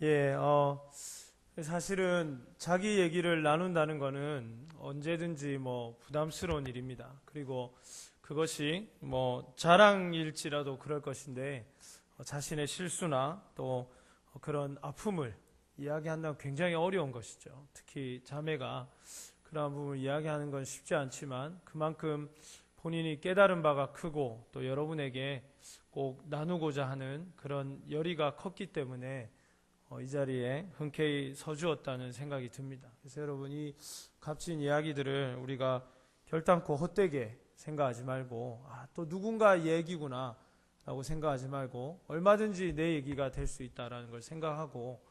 예, 사실은 자기 얘기를 나눈다는 거는 언제든지 부담스러운 일입니다. 그리고 그것이 자랑일지라도 그럴 것인데, 자신의 실수나 또 그런 아픔을 이야기한다면 굉장히 어려운 것이죠. 특히 자매가 그러한 부분을 이야기하는 건 쉽지 않지만 그만큼 본인이 깨달은 바가 크고 또 여러분에게 꼭 나누고자 하는 그런 열의가 컸기 때문에 이 자리에 흔쾌히 서주었다는 생각이 듭니다. 그래서 여러분, 이 값진 이야기들을 우리가 결단코 헛되게 생각하지 말고 또 누군가 얘기구나 라고 생각하지 말고 얼마든지 내 얘기가 될 수 있다는 걸 생각하고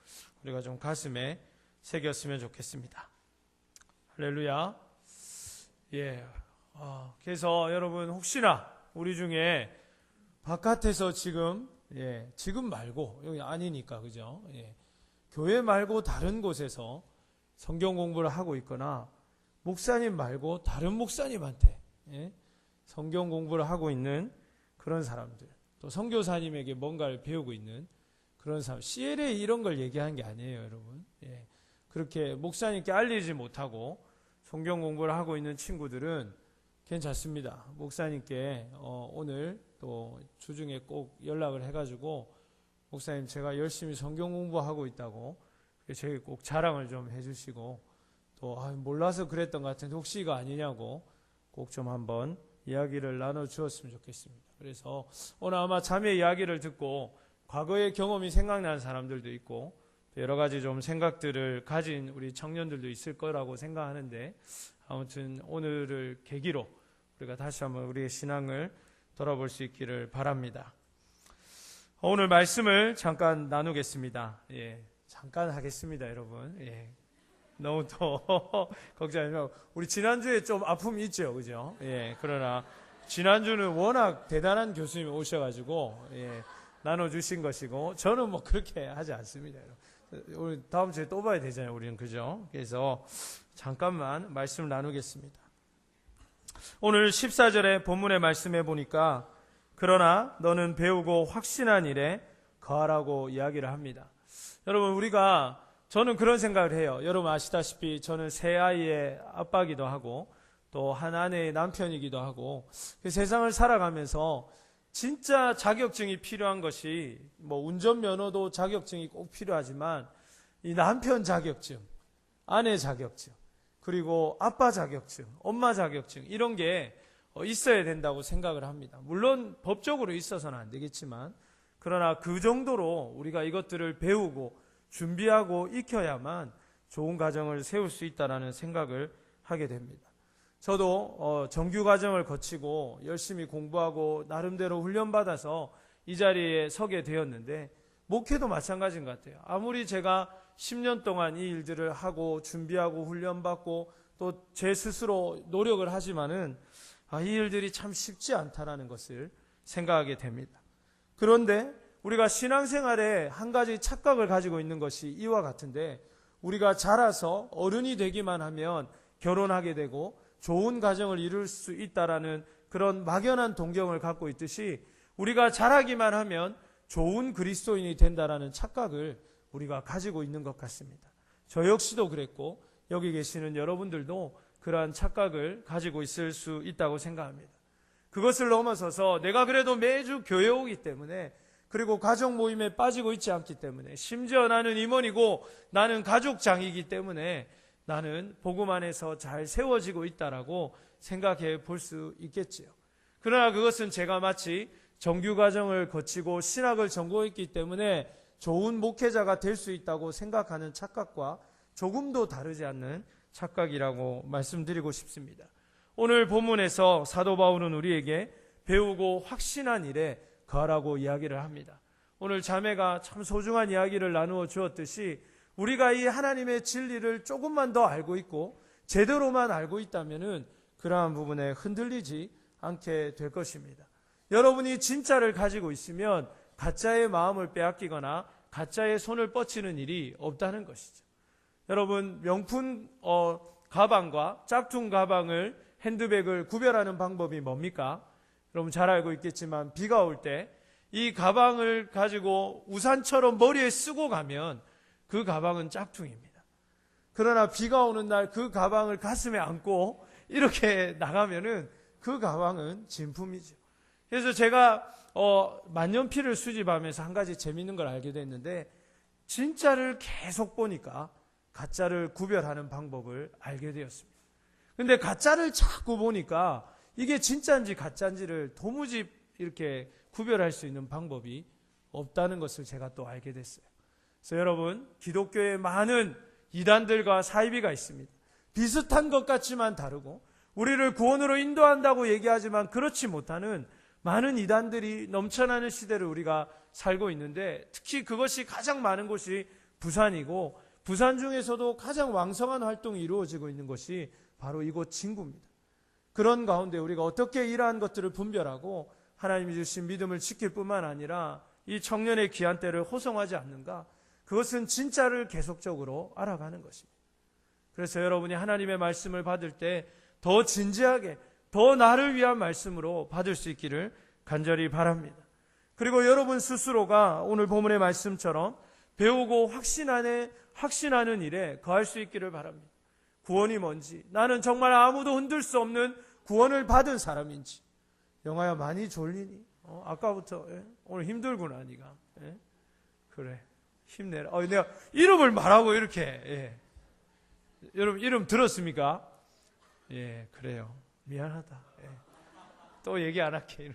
우리가 좀 가슴에 새겼으면 좋겠습니다. 할렐루야. 예. 그래서 여러분, 혹시나 우리 중에 바깥에서 지금 말고 여기 아니니까, 그죠? 교회 말고 다른 곳에서 성경 공부를 하고 있거나 목사님 말고 다른 목사님한테 성경 공부를 하고 있는 그런 사람들, 또 선교사님에게 뭔가를 배우고 있는 그런 사람, CLA 이런 걸 얘기하는 게 아니에요, 여러분. 그렇게 목사님께 알리지 못하고 성경 공부를 하고 있는 친구들은 괜찮습니다. 목사님께 오늘 또 주중에 꼭 연락을 해가지고, 목사님 제가 열심히 성경 공부하고 있다고 저에게 꼭 자랑을 좀 해주시고, 또 몰라서 그랬던 것 같은데 혹시 이거 아니냐고 꼭 좀 한번 이야기를 나눠주었으면 좋겠습니다. 그래서 오늘 아마 자매 이야기를 듣고 과거의 경험이 생각나는 사람들도 있고 여러 가지 좀 생각들을 가진 우리 청년들도 있을 거라고 생각하는데, 아무튼 오늘을 계기로 우리가 다시 한번 우리의 신앙을 돌아볼 수 있기를 바랍니다. 오늘 말씀을 잠깐 나누겠습니다. 잠깐 하겠습니다, 여러분. 너무 또 걱정하지 말고. 우리 지난주에 좀 아픔이 있죠, 그죠? 그러나 지난주는 워낙 대단한 교수님이 오셔가지고 나눠주신 것이고, 저는 그렇게 하지 않습니다, 여러분. 우리 다음 주에 또 봐야 되잖아요, 우리는, 그죠? 그래서 잠깐만 말씀을 나누겠습니다. 오늘 14절의 본문의 말씀해 보니까, 그러나 너는 배우고 확신한 일에 거하라고 이야기를 합니다. 여러분, 저는 그런 생각을 해요. 여러분 아시다시피 저는 세 아이의 아빠기도 하고 또 한 아내의 남편이기도 하고, 세상을 살아가면서 진짜 자격증이 필요한 것이 운전면허도 자격증이 꼭 필요하지만 이 남편 자격증, 아내 자격증, 그리고 아빠 자격증, 엄마 자격증, 이런 게 있어야 된다고 생각을 합니다. 물론 법적으로 있어서는 안 되겠지만, 그러나 그 정도로 우리가 이것들을 배우고 준비하고 익혀야만 좋은 가정을 세울 수 있다는 생각을 하게 됩니다. 저도 정규 과정을 거치고 열심히 공부하고 나름대로 훈련받아서 이 자리에 서게 되었는데, 목회도 마찬가지인 것 같아요. 아무리 제가 10년 동안 이 일들을 하고 준비하고 훈련받고 또 제 스스로 노력을 하지만은 이 일들이 참 쉽지 않다라는 것을 생각하게 됩니다. 그런데 우리가 신앙생활에 한 가지 착각을 가지고 있는 것이 이와 같은데, 우리가 자라서 어른이 되기만 하면 결혼하게 되고 좋은 가정을 이룰 수 있다라는 그런 막연한 동경을 갖고 있듯이, 우리가 자라기만 하면 좋은 그리스도인이 된다라는 착각을 우리가 가지고 있는 것 같습니다. 저 역시도 그랬고 여기 계시는 여러분들도 그러한 착각을 가지고 있을 수 있다고 생각합니다. 그것을 넘어서서 내가 그래도 매주 교회 오기 때문에, 그리고 가족 모임에 빠지고 있지 않기 때문에, 심지어 나는 임원이고 나는 가족장이기 때문에 나는 복음 안에서 잘 세워지고 있다라고 생각해 볼 수 있겠지요. 그러나 그것은 제가 마치 정규과정을 거치고 신학을 전공했기 때문에 좋은 목회자가 될 수 있다고 생각하는 착각과 조금도 다르지 않는 착각이라고 말씀드리고 싶습니다. 오늘 본문에서 사도 바울은 우리에게 배우고 확신한 일에 거하라고 이야기를 합니다. 오늘 자매가 참 소중한 이야기를 나누어 주었듯이, 우리가 이 하나님의 진리를 조금만 더 알고 있고 제대로만 알고 있다면은 그러한 부분에 흔들리지 않게 될 것입니다. 여러분이 진짜를 가지고 있으면 가짜의 마음을 빼앗기거나 가짜의 손을 뻗치는 일이 없다는 것이죠. 여러분, 명품 가방과 짝퉁 가방을, 핸드백을 구별하는 방법이 뭡니까? 여러분 잘 알고 있겠지만, 비가 올 때 이 가방을 가지고 우산처럼 머리에 쓰고 가면 그 가방은 짝퉁입니다. 그러나 비가 오는 날 그 가방을 가슴에 안고 이렇게 나가면은 그 가방은 진품이죠. 그래서 제가 만년필을 수집하면서 한 가지 재밌는 걸 알게 됐는데, 진짜를 계속 보니까 가짜를 구별하는 방법을 알게 되었습니다. 근데 가짜를 자꾸 보니까 이게 진짜인지 가짜인지를 도무지 이렇게 구별할 수 있는 방법이 없다는 것을 제가 또 알게 됐어요. 그래서 여러분, 기독교에 많은 이단들과 사이비가 있습니다. 비슷한 것 같지만 다르고, 우리를 구원으로 인도한다고 얘기하지만 그렇지 못하는 많은 이단들이 넘쳐나는 시대를 우리가 살고 있는데, 특히 그것이 가장 많은 곳이 부산이고, 부산 중에서도 가장 왕성한 활동이 이루어지고 있는 것이 바로 이곳 진구입니다. 그런 가운데 우리가 어떻게 이러한 것들을 분별하고 하나님이 주신 믿음을 지킬 뿐만 아니라 이 청년의 귀한 때를 호송하지 않는가? 그것은 진짜를 계속적으로 알아가는 것입니다. 그래서 여러분이 하나님의 말씀을 받을 때 더 진지하게, 더 나를 위한 말씀으로 받을 수 있기를 간절히 바랍니다. 그리고 여러분 스스로가 오늘 본문의 말씀처럼 배우고 확신하는 일에 거할 수 있기를 바랍니다. 구원이 뭔지, 나는 정말 아무도 흔들 수 없는 구원을 받은 사람인지. 영아야, 많이 졸리니? 아까부터 오늘 힘들구나 네가. 그래, 힘내라. 내가 이름을 말하고 이렇게 여러분 이름 들었습니까? 그래요. 미안하다. 또 얘기 안 할게.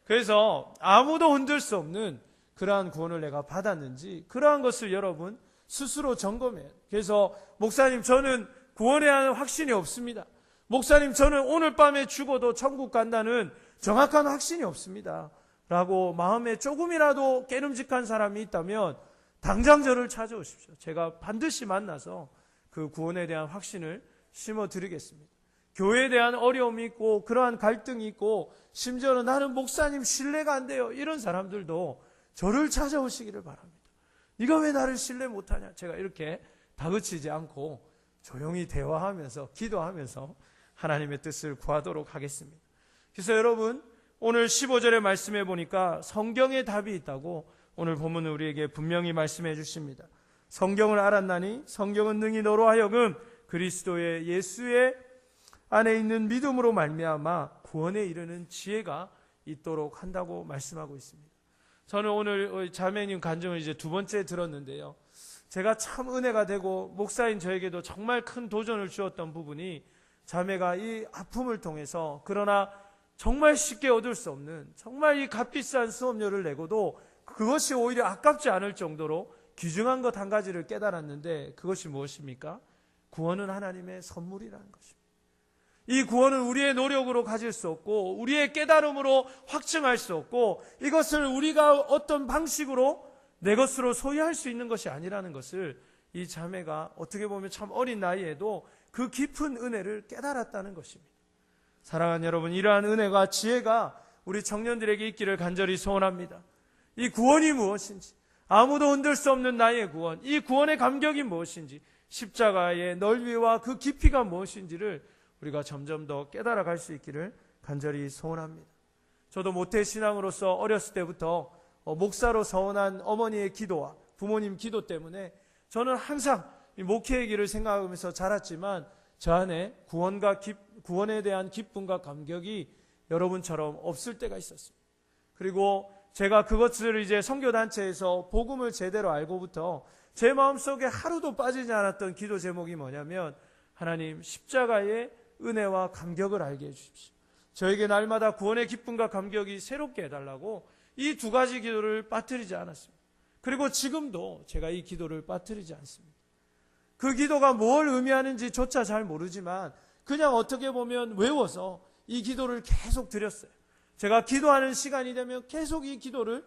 그래서 아무도 흔들 수 없는 그러한 구원을 내가 받았는지, 그러한 것을 여러분 스스로 점검해요. 그래서 목사님, 저는 구원에 대한 확신이 없습니다. 목사님, 저는 오늘 밤에 죽어도 천국 간다는 정확한 확신이 없습니다. 라고 마음에 조금이라도 깨름직한 사람이 있다면 당장 저를 찾아오십시오. 제가 반드시 만나서 그 구원에 대한 확신을 심어드리겠습니다. 교회에 대한 어려움이 있고 그러한 갈등이 있고 심지어는 나는 목사님 신뢰가 안 돼요, 이런 사람들도 저를 찾아오시기를 바랍니다. 네가 왜 나를 신뢰 못하냐? 제가 이렇게 다그치지 않고 조용히 대화하면서 기도하면서 하나님의 뜻을 구하도록 하겠습니다. 그래서 여러분, 오늘 15절의 말씀에 보니까 성경에 답이 있다고 오늘 본문은 우리에게 분명히 말씀해 주십니다. 성경을 알았나니 성경은 능히 너로 하여금 그리스도의 예수의 안에 있는 믿음으로 말미암아 구원에 이르는 지혜가 있도록 한다고 말씀하고 있습니다. 저는 오늘 자매님 간증을 이제 두 번째 들었는데요, 제가 참 은혜가 되고 목사인 저에게도 정말 큰 도전을 주었던 부분이, 자매가 이 아픔을 통해서 그러나 정말 쉽게 얻을 수 없는, 정말 이 값비싼 수업료를 내고도 그것이 오히려 아깝지 않을 정도로 귀중한 것 한 가지를 깨달았는데, 그것이 무엇입니까? 구원은 하나님의 선물이라는 것입니다. 이 구원은 우리의 노력으로 가질 수 없고 우리의 깨달음으로 확증할 수 없고, 이것을 우리가 어떤 방식으로 내 것으로 소유할 수 있는 것이 아니라는 것을 이 자매가 어떻게 보면 참 어린 나이에도 그 깊은 은혜를 깨달았다는 것입니다. 사랑하는 여러분, 이러한 은혜가 지혜가 우리 청년들에게 있기를 간절히 소원합니다. 이 구원이 무엇인지, 아무도 흔들 수 없는 나의 구원, 이 구원의 감격이 무엇인지, 십자가의 넓이와 그 깊이가 무엇인지를 우리가 점점 더 깨달아갈 수 있기를 간절히 소원합니다. 저도 모태신앙으로서 어렸을 때부터 목사로 서원한 어머니의 기도와 부모님 기도 때문에 저는 항상 목회의 길을 생각하면서 자랐지만, 저 안에 구원에 대한 기쁨과 감격이 여러분처럼 없을 때가 있었습니다. 그리고 제가 그것을 이제 선교단체에서 복음을 제대로 알고부터 제 마음속에 하루도 빠지지 않았던 기도 제목이 뭐냐면, 하나님, 십자가의 은혜와 감격을 알게 해주십시오. 저에게 날마다 구원의 기쁨과 감격이 새롭게 해달라고 이 두 가지 기도를 빠뜨리지 않았습니다. 그리고 지금도 제가 이 기도를 빠뜨리지 않습니다. 그 기도가 뭘 의미하는지조차 잘 모르지만 그냥 어떻게 보면 외워서 이 기도를 계속 드렸어요. 제가 기도하는 시간이 되면 계속 이 기도를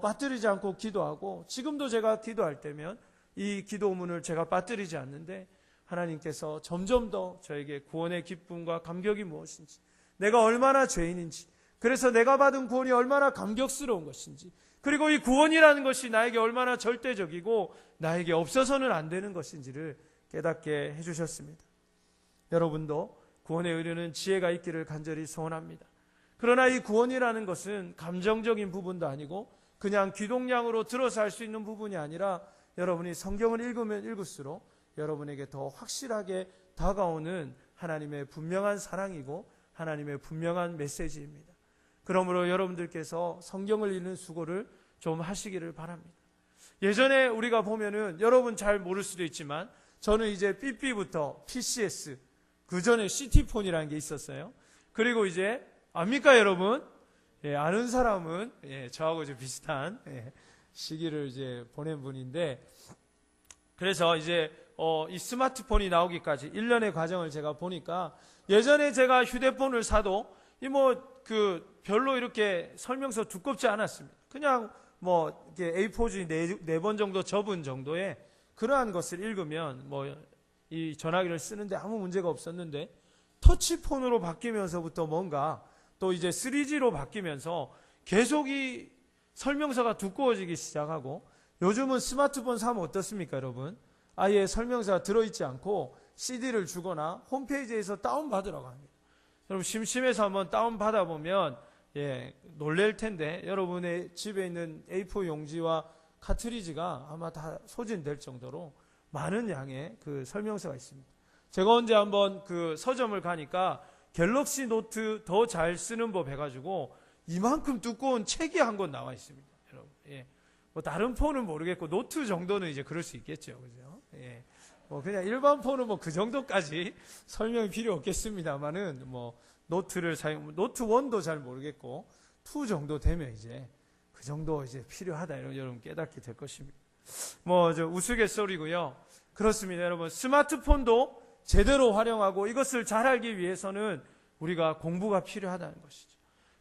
빠뜨리지 않고 기도하고, 지금도 제가 기도할 때면 이 기도문을 제가 빠뜨리지 않는데, 하나님께서 점점 더 저에게 구원의 기쁨과 감격이 무엇인지, 내가 얼마나 죄인인지, 그래서 내가 받은 구원이 얼마나 감격스러운 것인지, 그리고 이 구원이라는 것이 나에게 얼마나 절대적이고 나에게 없어서는 안 되는 것인지를 깨닫게 해주셨습니다. 여러분도 구원에 이르는 지혜가 있기를 간절히 소원합니다. 그러나 이 구원이라는 것은 감정적인 부분도 아니고 그냥 귀동냥으로 들어서 할 수 있는 부분이 아니라 여러분이 성경을 읽으면 읽을수록 여러분에게 더 확실하게 다가오는 하나님의 분명한 사랑이고 하나님의 분명한 메시지입니다. 그러므로 여러분들께서 성경을 읽는 수고를 좀 하시기를 바랍니다. 예전에 우리가 보면은 여러분 잘 모를 수도 있지만 저는 이제 삐삐부터 PCS, 그 전에 CT폰이라는 게 있었어요. 그리고 이제 압니까 여러분? 예, 아는 사람은 저하고 이제 비슷한 시기를 이제 보낸 분인데, 그래서 이제 이 스마트폰이 나오기까지 1년의 과정을 제가 보니까, 예전에 제가 휴대폰을 사도 별로 이렇게 설명서 두껍지 않았습니다. 그냥 이렇게 A4지 4번 정도 접은 정도의 그러한 것을 읽으면 이 전화기를 쓰는데 아무 문제가 없었는데, 터치폰으로 바뀌면서부터 뭔가 또 이제 3G로 바뀌면서 계속 이 설명서가 두꺼워지기 시작하고, 요즘은 스마트폰 사면 어떻습니까 여러분? 아예 설명서가 들어있지 않고 CD를 주거나 홈페이지에서 다운받으라고 합니다. 여러분 심심해서 한번 다운받아보면 놀랄 텐데, 여러분의 집에 있는 A4 용지와 카트리지가 아마 다 소진될 정도로 많은 양의 그 설명서가 있습니다. 제가 언제 한번 그 서점을 가니까 갤럭시 노트 더 잘 쓰는 법 해가지고 이만큼 두꺼운 책이 한 권 나와 있습니다. 여러분, 다른 폰은 모르겠고 노트 정도는 이제 그럴 수 있겠죠, 그죠? 그냥 일반 폰은 그 정도까지 설명이 필요 없겠습니다만은 노트를 노트 1도 잘 모르겠고 2 정도 되면 이제 그 정도 이제 필요하다, 이런 여러분 깨닫게 될 것입니다. 우스갯소리고요. 그렇습니다, 여러분. 스마트폰도 제대로 활용하고 이것을 잘 알기 위해서는 우리가 공부가 필요하다는 것이죠.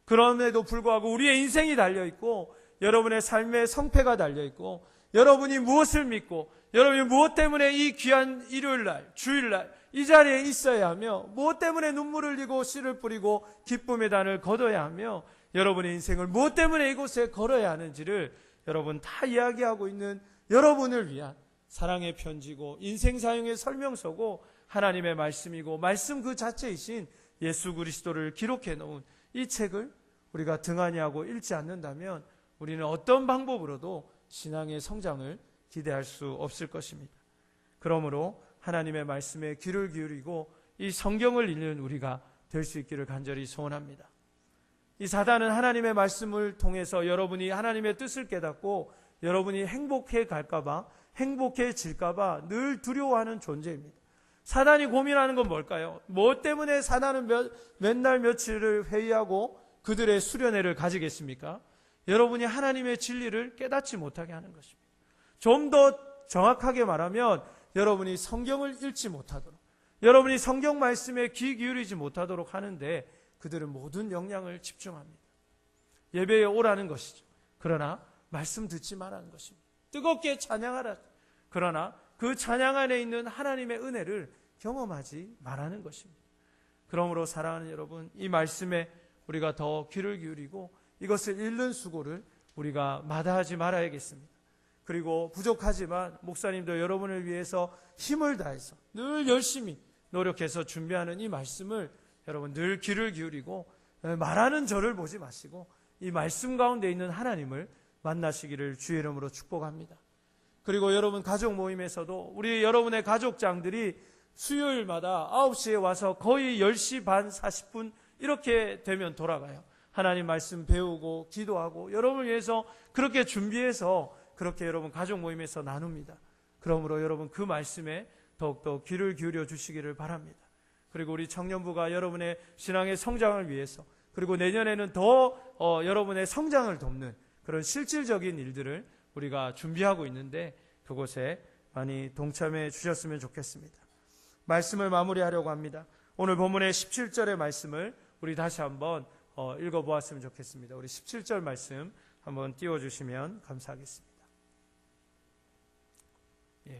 그럼에도 불구하고 우리의 인생이 달려있고 여러분의 삶의 성패가 달려있고, 여러분이 무엇을 믿고 여러분이 무엇 때문에 이 귀한 일요일날, 주일날 이 자리에 있어야 하며, 무엇 때문에 눈물을 흘리고 씨를 뿌리고 기쁨의 단을 거둬야 하며, 여러분의 인생을 무엇 때문에 이곳에 걸어야 하는지를 여러분 다 이야기하고 있는 여러분을 위한 사랑의 편지고 인생 사용의 설명서고 하나님의 말씀이고 말씀 그 자체이신 예수 그리스도를 기록해 놓은 이 책을 우리가 등한히 하고 읽지 않는다면 우리는 어떤 방법으로도 신앙의 성장을 기대할 수 없을 것입니다. 그러므로 하나님의 말씀에 귀를 기울이고 이 성경을 읽는 우리가 될 수 있기를 간절히 소원합니다. 이 사단은 하나님의 말씀을 통해서 여러분이 하나님의 뜻을 깨닫고 여러분이 행복해 갈까봐, 행복해질까봐 늘 두려워하는 존재입니다. 사단이 고민하는 건 뭘까요? 무엇 때문에 사단은 몇 날 며칠을 회의하고 그들의 수련회를 가지겠습니까? 여러분이 하나님의 진리를 깨닫지 못하게 하는 것입니다. 좀 더 정확하게 말하면 여러분이 성경을 읽지 못하도록, 여러분이 성경 말씀에 귀 기울이지 못하도록 하는데 그들은 모든 역량을 집중합니다. 예배에 오라는 것이죠. 그러나 말씀 듣지 말라는 것입니다. 뜨겁게 찬양하라. 그러나 그 찬양 안에 있는 하나님의 은혜를 경험하지 말라는 것입니다. 그러므로 사랑하는 여러분, 이 말씀에 우리가 더 귀를 기울이고 이것을 읽는 수고를 우리가 마다하지 말아야겠습니다. 그리고 부족하지만 목사님도 여러분을 위해서 힘을 다해서 늘 열심히 노력해서 준비하는 이 말씀을 여러분 늘 귀를 기울이고 말하는 저를 보지 마시고 이 말씀 가운데 있는 하나님을 만나시기를 주의 이름으로 축복합니다. 그리고 여러분 가족 모임에서도 우리 여러분의 가족장들이 수요일마다 9시에 와서 거의 10시 반 40분 이렇게 되면 돌아가요. 하나님 말씀 배우고 기도하고 여러분을 위해서 그렇게 준비해서 그렇게 여러분 가족 모임에서 나눕니다. 그러므로 여러분 그 말씀에 더욱더 귀를 기울여 주시기를 바랍니다. 그리고 우리 청년부가 여러분의 신앙의 성장을 위해서, 그리고 내년에는 더 여러분의 성장을 돕는 그런 실질적인 일들을 우리가 준비하고 있는데 그곳에 많이 동참해 주셨으면 좋겠습니다. 말씀을 마무리하려고 합니다. 오늘 본문의 17절의 말씀을 우리 다시 한번 읽어보았으면 좋겠습니다. 우리 17절 말씀 한번 띄워주시면 감사하겠습니다.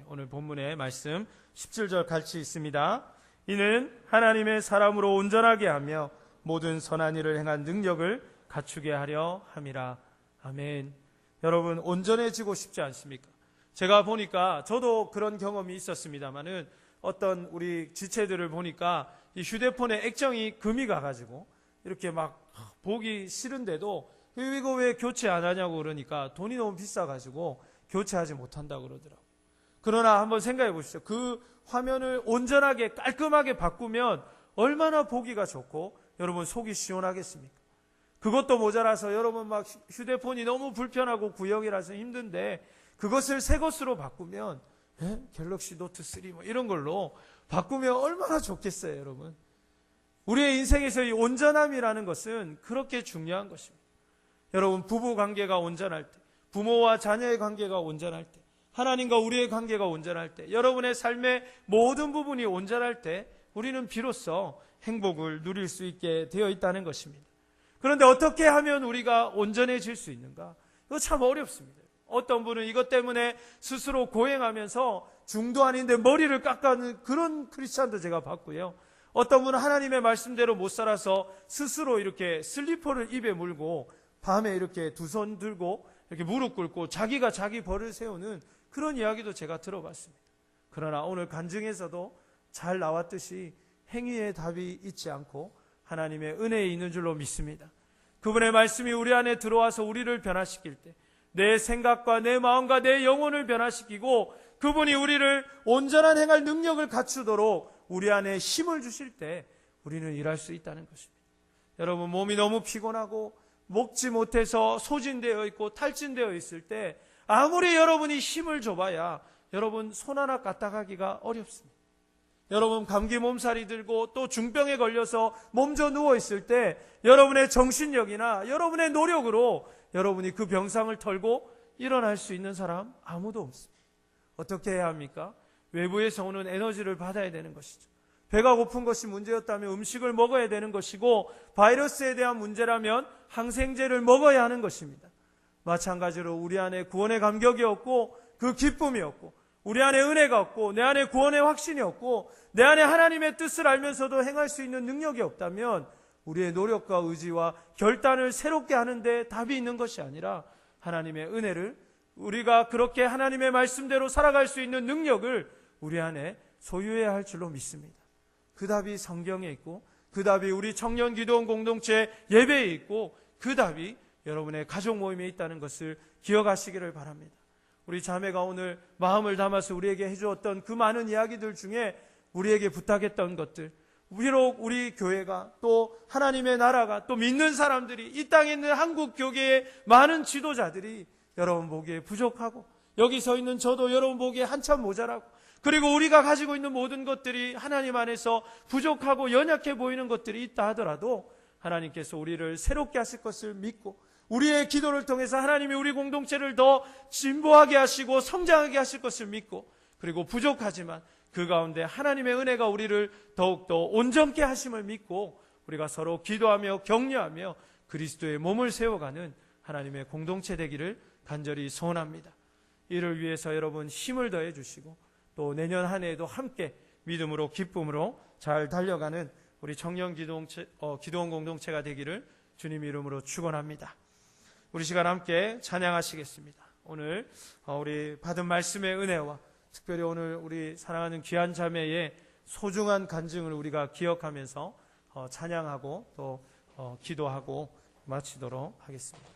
오늘 본문의 말씀 17절 같이 있습니다. 이는 하나님의 사람으로 온전하게 하며 모든 선한 일을 행한 능력을 갖추게 하려 함이라. 아멘. 여러분 온전해지고 싶지 않습니까? 제가 보니까 저도 그런 경험이 있었습니다만은 어떤 우리 지체들을 보니까 이 휴대폰에 액정이 금이 가가지고 이렇게 막 보기 싫은데도 이거 왜 교체 안 하냐고 그러니까 돈이 너무 비싸가지고 교체하지 못한다고 그러더라고요. 그러나 한번 생각해 보시죠. 그 화면을 온전하게 깔끔하게 바꾸면 얼마나 보기가 좋고 여러분 속이 시원하겠습니까? 그것도 모자라서 여러분 막 휴대폰이 너무 불편하고 구형이라서 힘든데 그것을 새 것으로 바꾸면 갤럭시 노트 3 뭐 이런 걸로 바꾸면 얼마나 좋겠어요, 여러분. 우리의 인생에서 이 온전함이라는 것은 그렇게 중요한 것입니다. 여러분, 부부 관계가 온전할 때, 부모와 자녀의 관계가 온전할 때, 하나님과 우리의 관계가 온전할 때, 여러분의 삶의 모든 부분이 온전할 때 우리는 비로소 행복을 누릴 수 있게 되어 있다는 것입니다. 그런데 어떻게 하면 우리가 온전해질 수 있는가? 이거 참 어렵습니다. 어떤 분은 이것 때문에 스스로 고행하면서 중도 아닌데 머리를 깎아는 그런 크리스찬도 제가 봤고요. 어떤 분은 하나님의 말씀대로 못 살아서 스스로 이렇게 슬리퍼를 입에 물고 밤에 이렇게 두 손 들고 이렇게 무릎 꿇고 자기가 자기 벌을 세우는 그런 이야기도 제가 들어봤습니다. 그러나 오늘 간증에서도 잘 나왔듯이 행위의 답이 있지 않고 하나님의 은혜에 있는 줄로 믿습니다. 그분의 말씀이 우리 안에 들어와서 우리를 변화시킬 때 내 생각과 내 마음과 내 영혼을 변화시키고 그분이 우리를 온전한 행할 능력을 갖추도록 우리 안에 힘을 주실 때 우리는 일할 수 있다는 것입니다. 여러분, 몸이 너무 피곤하고 먹지 못해서 소진되어 있고 탈진되어 있을 때 아무리 여러분이 힘을 줘봐야 여러분 손 하나 까딱하기가 어렵습니다. 여러분, 감기 몸살이 들고 또 중병에 걸려서 몸져 누워있을 때 여러분의 정신력이나 여러분의 노력으로 여러분이 그 병상을 털고 일어날 수 있는 사람 아무도 없습니다. 어떻게 해야 합니까? 외부에서 오는 에너지를 받아야 되는 것이죠. 배가 고픈 것이 문제였다면 음식을 먹어야 되는 것이고 바이러스에 대한 문제라면 항생제를 먹어야 하는 것입니다. 마찬가지로 우리 안에 구원의 감격이 없고 그 기쁨이 없고 우리 안에 은혜가 없고 내 안에 구원의 확신이 없고 내 안에 하나님의 뜻을 알면서도 행할 수 있는 능력이 없다면 우리의 노력과 의지와 결단을 새롭게 하는데 답이 있는 것이 아니라 하나님의 은혜를 우리가 그렇게 하나님의 말씀대로 살아갈 수 있는 능력을 우리 안에 소유해야 할 줄로 믿습니다. 그 답이 성경에 있고 그 답이 우리 청년 기도원 공동체 예배에 있고 그 답이 여러분의 가족 모임에 있다는 것을 기억하시기를 바랍니다. 우리 자매가 오늘 마음을 담아서 우리에게 해주었던 그 많은 이야기들 중에 우리에게 부탁했던 것들, 비록 우리 교회가 또 하나님의 나라가 또 믿는 사람들이 이 땅에 있는 한국 교계의 많은 지도자들이 여러분 보기에 부족하고 여기 서 있는 저도 여러분 보기에 한참 모자라고 그리고 우리가 가지고 있는 모든 것들이 하나님 안에서 부족하고 연약해 보이는 것들이 있다 하더라도 하나님께서 우리를 새롭게 하실 것을 믿고 우리의 기도를 통해서 하나님이 우리 공동체를 더 진보하게 하시고 성장하게 하실 것을 믿고 그리고 부족하지만 그 가운데 하나님의 은혜가 우리를 더욱더 온전케 하심을 믿고 우리가 서로 기도하며 격려하며 그리스도의 몸을 세워가는 하나님의 공동체 되기를 간절히 소원합니다. 이를 위해서 여러분 힘을 더해 주시고 또 내년 한 해에도 함께 믿음으로 기쁨으로 잘 달려가는 우리 청년 기도원 공동체가 되기를 주님 이름으로 축원합니다. 우리 시간 함께 찬양하시겠습니다. 오늘 우리 받은 말씀의 은혜와 특별히 오늘 우리 사랑하는 귀한 자매의 소중한 간증을 우리가 기억하면서 찬양하고 또 기도하고 마치도록 하겠습니다.